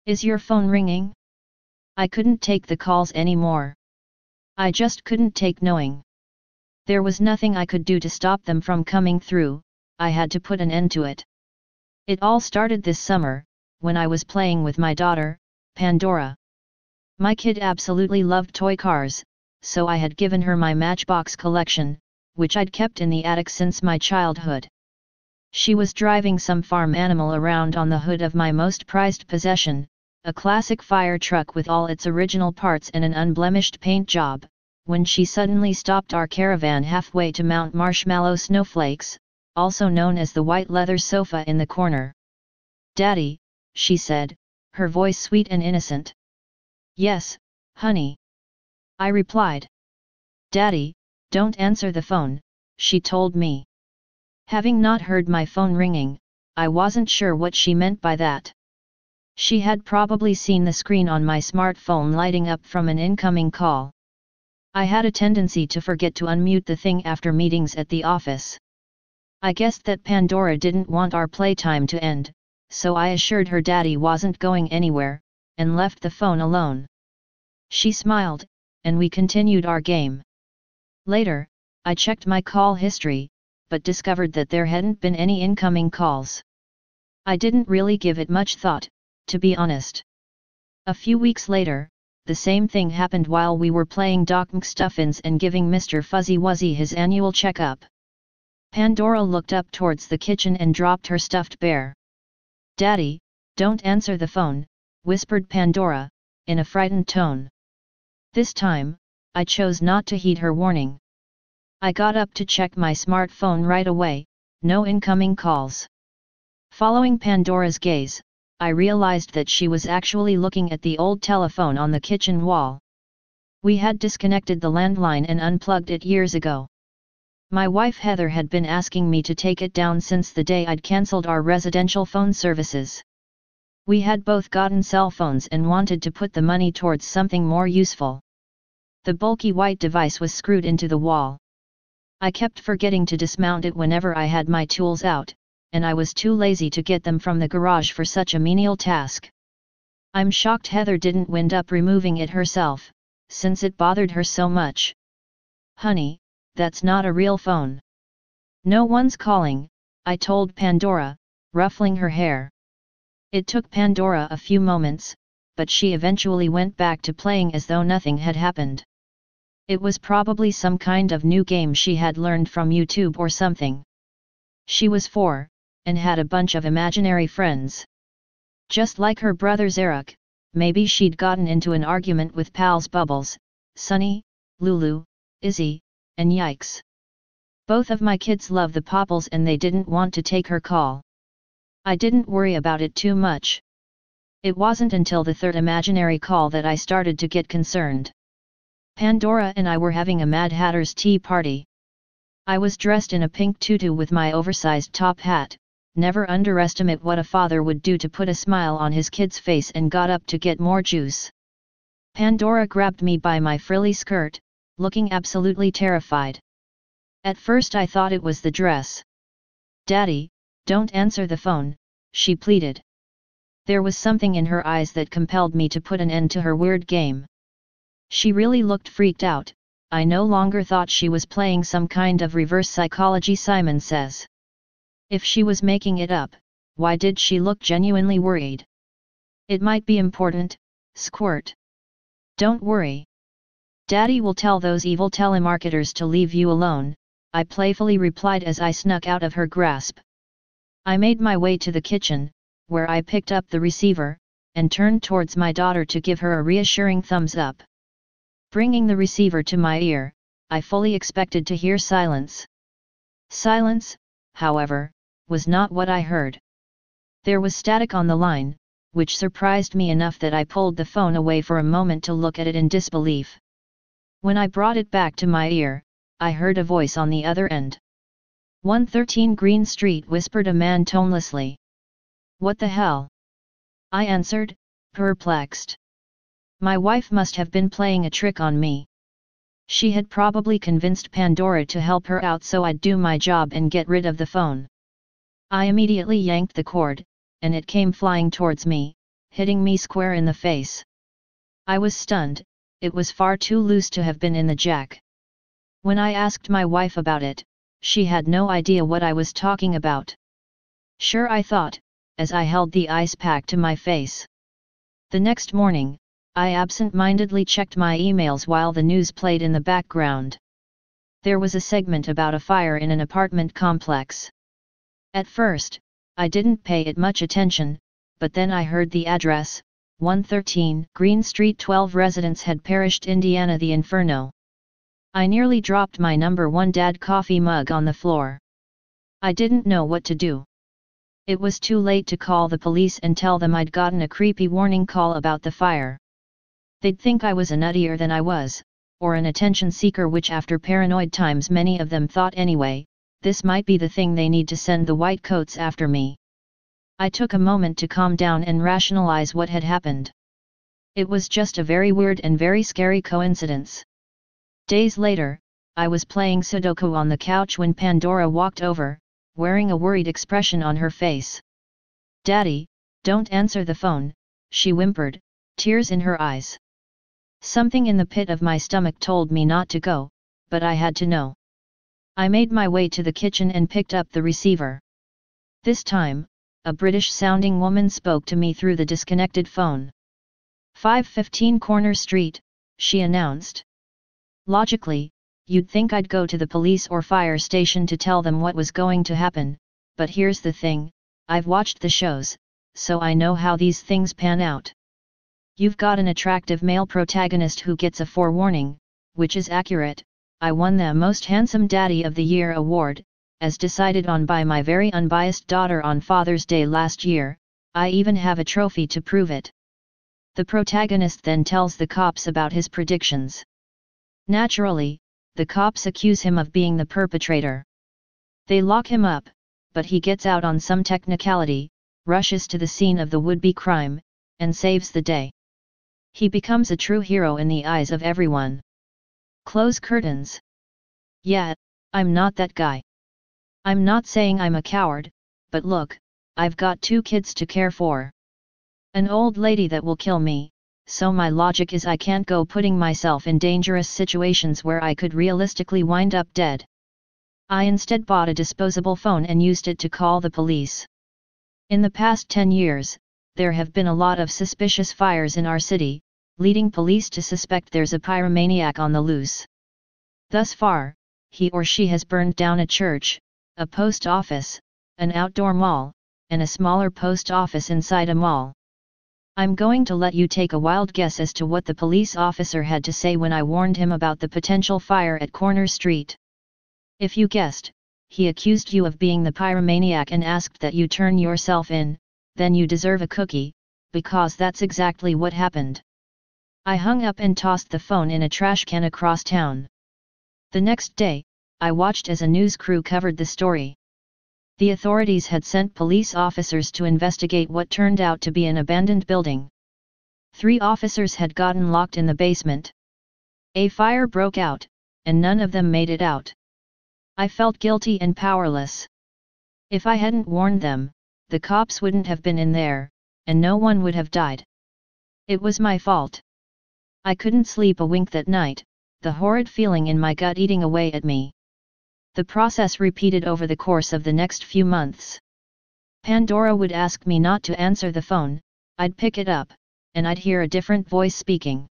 Is your phone ringing? I couldn't take the calls anymore. I just couldn't take knowing. There was nothing I could do to stop them from coming through. I had to put an end to it. It all started this summer, when I was playing with my daughter, Pandora. My kid absolutely loved toy cars, so I had given her my Matchbox collection, which I'd kept in the attic since my childhood. She was driving some farm animal around on the hood of my most prized possession, a classic fire truck with all its original parts and an unblemished paint job, when she suddenly stopped our caravan halfway to Mount Marshmallow Snowflakes, also known as the white leather sofa in the corner. "Daddy," she said, her voice sweet and innocent. "Yes, honey," I replied. "Daddy, don't answer the phone," she told me. Having not heard my phone ringing, I wasn't sure what she meant by that. She had probably seen the screen on my smartphone lighting up from an incoming call. I had a tendency to forget to unmute the thing after meetings at the office. I guessed that Pandora didn't want our playtime to end, so I assured her Daddy wasn't going anywhere, and left the phone alone. She smiled, and we continued our game. Later, I checked my call history, but discovered that there hadn't been any incoming calls. I didn't really give it much thought, to be honest. A few weeks later, the same thing happened while we were playing Doc McStuffins and giving Mr. Fuzzy Wuzzy his annual checkup. Pandora looked up towards the kitchen and dropped her stuffed bear. "Daddy, don't answer the phone," whispered Pandora, in a frightened tone. This time, I chose not to heed her warning. I got up to check my smartphone right away, no incoming calls. Following Pandora's gaze, I realized that she was actually looking at the old telephone on the kitchen wall. We had disconnected the landline and unplugged it years ago. My wife Heather had been asking me to take it down since the day I'd cancelled our residential phone services. We had both gotten cell phones and wanted to put the money towards something more useful. The bulky white device was screwed into the wall. I kept forgetting to dismount it whenever I had my tools out, and I was too lazy to get them from the garage for such a menial task. I'm shocked Heather didn't wind up removing it herself, since it bothered her so much. "Honey, that's not a real phone. No one's calling," I told Pandora, ruffling her hair. It took Pandora a few moments, but she eventually went back to playing as though nothing had happened. It was probably some kind of new game she had learned from YouTube or something. She was 4, and had a bunch of imaginary friends. Just like her brothers Eric, maybe she'd gotten into an argument with pals Bubbles, Sunny, Lulu, Izzy, and Yikes. Both of my kids love the Popples and they didn't want to take her call. I didn't worry about it too much. It wasn't until the third imaginary call that I started to get concerned. Pandora and I were having a Mad Hatter's tea party. I was dressed in a pink tutu with my oversized top hat. Never underestimate what a father would do to put a smile on his kid's face, and got up to get more juice. Pandora grabbed me by my frilly skirt, looking absolutely terrified. At first I thought it was the dress. "Daddy, don't answer the phone," she pleaded. There was something in her eyes that compelled me to put an end to her weird game. She really looked freaked out. I no longer thought she was playing some kind of reverse psychology Simon Says. If she was making it up, why did she look genuinely worried? "It might be important, squirt. Don't worry. Daddy will tell those evil telemarketers to leave you alone," I playfully replied as I snuck out of her grasp. I made my way to the kitchen, where I picked up the receiver, and turned towards my daughter to give her a reassuring thumbs up. Bringing the receiver to my ear, I fully expected to hear silence. Silence, however, was not what I heard. There was static on the line, which surprised me enough that I pulled the phone away for a moment to look at it in disbelief. When I brought it back to my ear, I heard a voice on the other end. 113 Green Street, whispered a man tonelessly. What the hell? I answered, perplexed. My wife must have been playing a trick on me. She had probably convinced Pandora to help her out so I'd do my job and get rid of the phone. I immediately yanked the cord, and it came flying towards me, hitting me square in the face. I was stunned. It was far too loose to have been in the jack. When I asked my wife about it, she had no idea what I was talking about. Sure, I thought, as I held the ice pack to my face. The next morning, I absent-mindedly checked my emails while the news played in the background. There was a segment about a fire in an apartment complex. At first, I didn't pay it much attention, but then I heard the address, 113 Green Street. 12 residents had perished. Indiana. The inferno. I nearly dropped my number 1 dad coffee mug on the floor. I didn't know what to do. It was too late to call the police and tell them I'd gotten a creepy warning call about the fire. They'd think I was a nuttier than I was, or an attention seeker, which after paranoid times many of them thought anyway. This might be the thing they need to send the white coats after me. I took a moment to calm down and rationalize what had happened. It was just a very weird and very scary coincidence. Days later, I was playing Sudoku on the couch when Pandora walked over, wearing a worried expression on her face. "Daddy, don't answer the phone," she whimpered, tears in her eyes. Something in the pit of my stomach told me not to go, but I had to know. I made my way to the kitchen and picked up the receiver. This time, a British-sounding woman spoke to me through the disconnected phone. 515 Corner Street, she announced. Logically, you'd think I'd go to the police or fire station to tell them what was going to happen, but here's the thing, I've watched the shows, so I know how these things pan out. You've got an attractive male protagonist who gets a forewarning, which is accurate. I won the Most Handsome Daddy of the Year award, as decided on by my very unbiased daughter on Father's Day last year. I even have a trophy to prove it. The protagonist then tells the cops about his predictions. Naturally, the cops accuse him of being the perpetrator. They lock him up, but he gets out on some technicality, rushes to the scene of the would-be crime, and saves the day. He becomes a true hero in the eyes of everyone. Close curtains. Yeah, I'm not that guy. I'm not saying I'm a coward, but look, I've got 2 kids to care for. An old lady that will kill me, so my logic is I can't go putting myself in dangerous situations where I could realistically wind up dead. I instead bought a disposable phone and used it to call the police. In the past 10 years, there have been a lot of suspicious fires in our city, leading police to suspect there's a pyromaniac on the loose. Thus far, he or she has burned down a church, a post office, an outdoor mall, and a smaller post office inside a mall. I'm going to let you take a wild guess as to what the police officer had to say when I warned him about the potential fire at Corner Street. If you guessed, he accused you of being the pyromaniac and asked that you turn yourself in, then you deserve a cookie, because that's exactly what happened. I hung up and tossed the phone in a trash can across town. The next day, I watched as a news crew covered the story. The authorities had sent police officers to investigate what turned out to be an abandoned building. 3 officers had gotten locked in the basement. A fire broke out, and none of them made it out. I felt guilty and powerless. If I hadn't warned them, the cops wouldn't have been in there, and no one would have died. It was my fault. I couldn't sleep a wink that night, the horrid feeling in my gut eating away at me. The process repeated over the course of the next few months. Pandora would ask me not to answer the phone, I'd pick it up, and I'd hear a different voice speaking.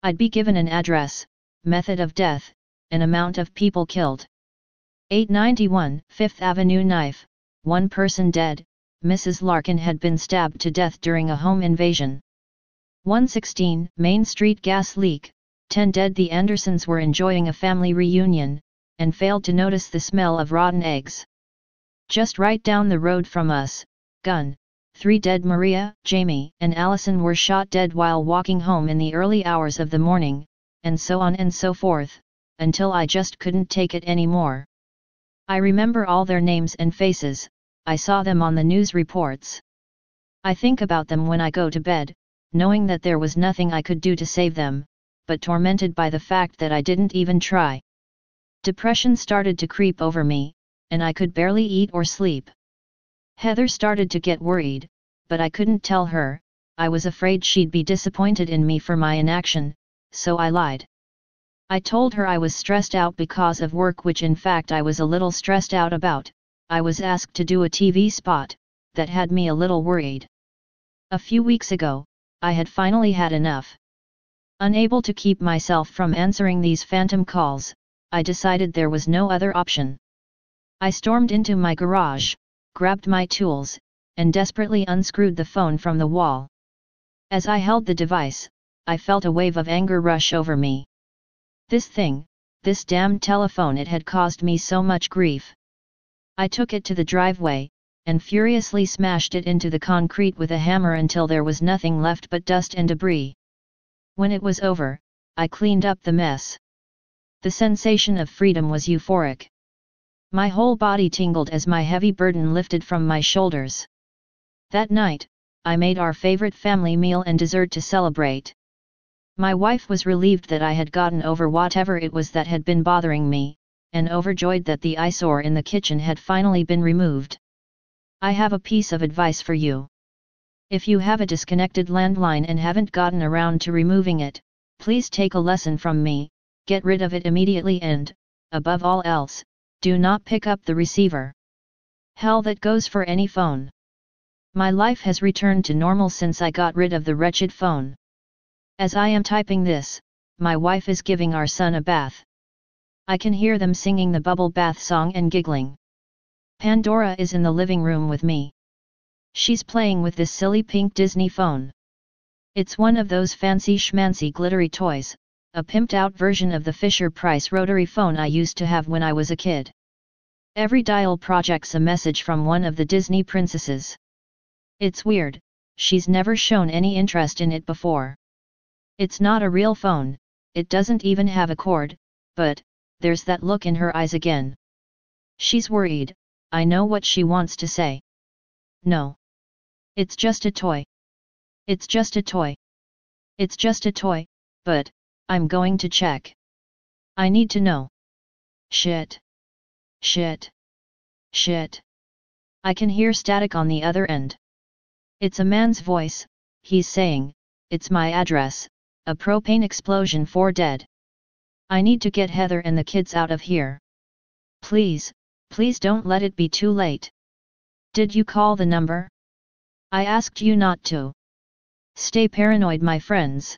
I'd be given an address, method of death, and amount of people killed. 891 Fifth Avenue knife, 1 person dead, Mrs. Larkin had been stabbed to death during a home invasion. 116 Main Street gas leak, 10 dead. The Andersons were enjoying a family reunion, and failed to notice the smell of rotten eggs. Just right down the road from us, gun, 3 dead. Maria, Jamie, and Allison were shot dead while walking home in the early hours of the morning, and so on and so forth, until I just couldn't take it anymore. I remember all their names and faces, I saw them on the news reports. I think about them when I go to bed, knowing that there was nothing I could do to save them, but tormented by the fact that I didn't even try. Depression started to creep over me, and I could barely eat or sleep. Heather started to get worried, but I couldn't tell her. I was afraid she'd be disappointed in me for my inaction, so I lied. I told her I was stressed out because of work, which in fact I was a little stressed out about. I was asked to do a TV spot, that had me a little worried. A few weeks ago, I had finally had enough. Unable to keep myself from answering these phantom calls, I decided there was no other option. I stormed into my garage, grabbed my tools, and desperately unscrewed the phone from the wall. As I held the device, I felt a wave of anger rush over me. This damned telephone, it had caused me so much grief. I took it to the driveway, and furiously smashed it into the concrete with a hammer until there was nothing left but dust and debris. When it was over, I cleaned up the mess. The sensation of freedom was euphoric. My whole body tingled as my heavy burden lifted from my shoulders. That night, I made our favorite family meal and dessert to celebrate. My wife was relieved that I had gotten over whatever it was that had been bothering me, and overjoyed that the eyesore in the kitchen had finally been removed. I have a piece of advice for you. If you have a disconnected landline and haven't gotten around to removing it, please take a lesson from me, get rid of it immediately and, above all else, do not pick up the receiver. Hell, that goes for any phone. My life has returned to normal since I got rid of the wretched phone. As I am typing this, my wife is giving our son a bath. I can hear them singing the bubble bath song and giggling. Pandora is in the living room with me. She's playing with this silly pink Disney phone. It's one of those fancy schmancy glittery toys, a pimped out version of the Fisher-Price rotary phone I used to have when I was a kid. Every dial projects a message from one of the Disney princesses. It's weird, she's never shown any interest in it before. It's not a real phone, it doesn't even have a cord, but, there's that look in her eyes again. She's worried. I know what she wants to say. No. It's just a toy. It's just a toy. It's just a toy, but, I'm going to check. I need to know. Shit. Shit. Shit. I can hear static on the other end. It's a man's voice, he's saying, it's my address, a propane explosion, 4 dead. I need to get Heather and the kids out of here. Please, please don't let it be too late. Did you call the number? I asked you not to. Stay paranoid, my friends.